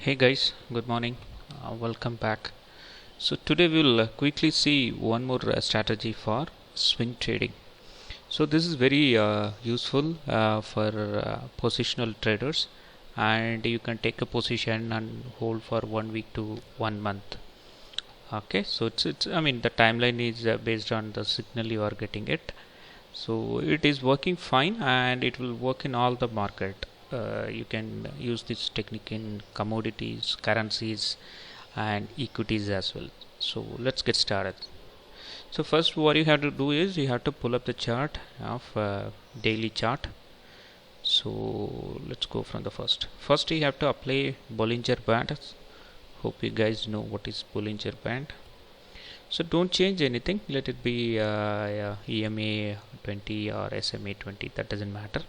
Hey guys, good morning. Welcome back. So today we'll quickly see one more strategy for swing trading. So this is very useful for positional traders, and you can take a position and hold for 1 week to 1 month. Okay, so it's I mean the timeline is based on the signal you are getting it. So it is working fine and it will work in all the market. You can use this technique in commodities, currencies and equities as well. So let's get started. So first what you have to do is you have to pull up the chart of daily chart. So let's go from the first you have to apply Bollinger Band. Hope you guys know what is Bollinger Band. So don't change anything, let it be EMA 20 or SMA 20, that doesn't matter.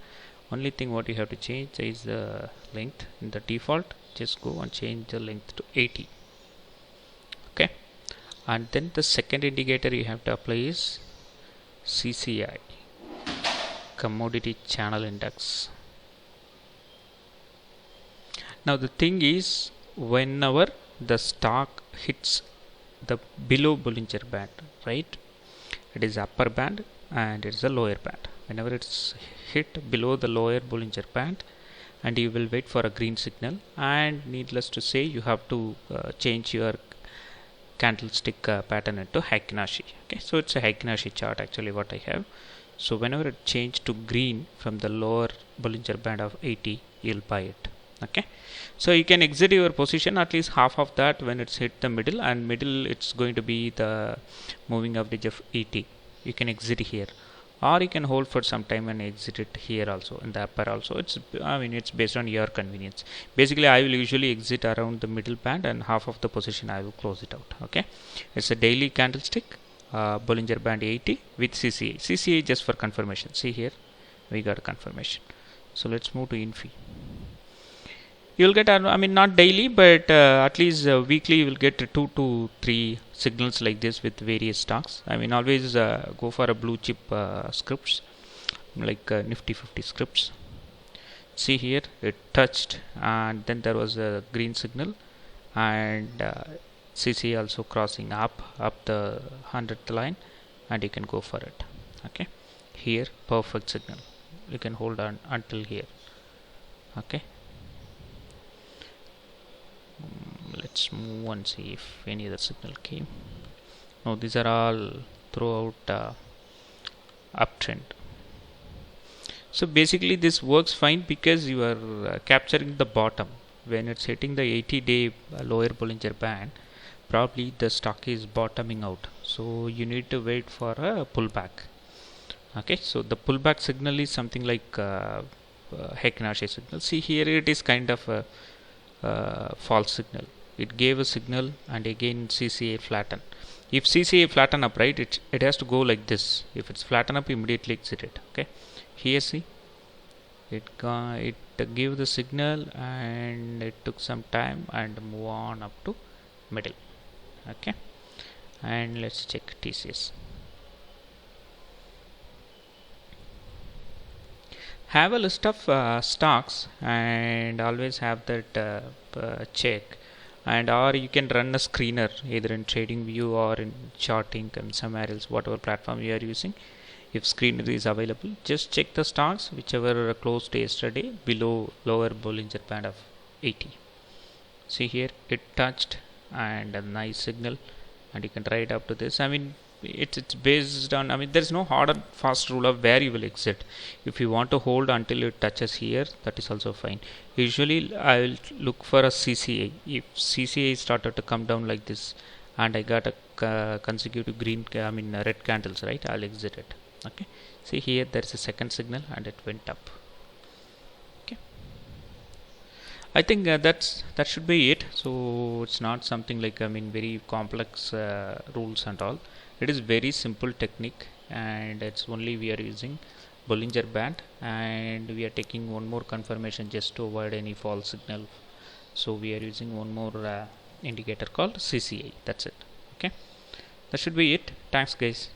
Only thing what you have to change is the length. In the default, just go and change the length to 80. Okay, and then the second indicator you have to apply is CCI, Commodity Channel Index. Now the thing is, whenever the stock hits the below Bollinger Band, right, it is upper band and it is a lower band. Whenever it's hit below the lower Bollinger Band, and you will wait for a green signal, and needless to say you have to change your candlestick pattern into Heikin-Ashi. Okay, so it's a Heikin-Ashi chart actually what I have. So whenever it changes to green from the lower Bollinger Band of 80, you'll buy it. Okay, so you can exit your position at least half of that when it's hit the middle, and middle it's going to be the moving average of 80. You can exit here, or you can hold for some time and exit it here also in the upper also. It's based on your convenience. Basically I will usually exit around the middle band, and half of the position I will close it out. Okay, it's a daily candlestick, Bollinger Band 80 with CCA just for confirmation. See here, we got a confirmation. So let's move to Infi. You'll get, not daily, but at least weekly you will get 2 to 3 signals like this with various stocks. Always go for a blue chip scripts like Nifty 50 scripts. See here, it touched and then there was a green signal, and CC also crossing up the 100th line, and you can go for it. Okay, here perfect signal, you can hold on until here. Okay, let's move and see if any other signal came. Now these are all throughout uptrend. So basically this works fine because you are capturing the bottom. When it's hitting the 80-day lower Bollinger Band, probably the stock is bottoming out, so you need to wait for a pullback. Okay, so the pullback signal is something like Heikin-Ashi signal. See here, it is kind of a false signal. It gave a signal and again CCA flatten. If CCA flatten up, right, it has to go like this. If it's flatten up, immediately exit it. Okay, here see, it gave the signal and it took some time and move on up to middle. Okay, and let's check TCS. Have a list of stocks and always have that check, and or you can run a screener either in TradingView or in Charting and somewhere else, whatever platform you are using. If screener is available, just check the stocks whichever closed yesterday below lower Bollinger Band of 80. See here, it touched and a nice signal, and you can try it up to this. It's based on, there's no hard and fast rule of where you will exit. If you want to hold until it touches here, that is also fine. Usually I will look for a CCA. If CCA started to come down like this and I got a consecutive green red candles, right, I'll exit it. Okay, see here, there is a second signal and it went up. Okay, I think that should be it. So it's not something like very complex rules and all. It is very simple technique, and it's only we are using Bollinger Band, and we are taking one more confirmation just to avoid any false signal. So we are using one more indicator called CCA. That's it. Okay, that should be it. Thanks guys.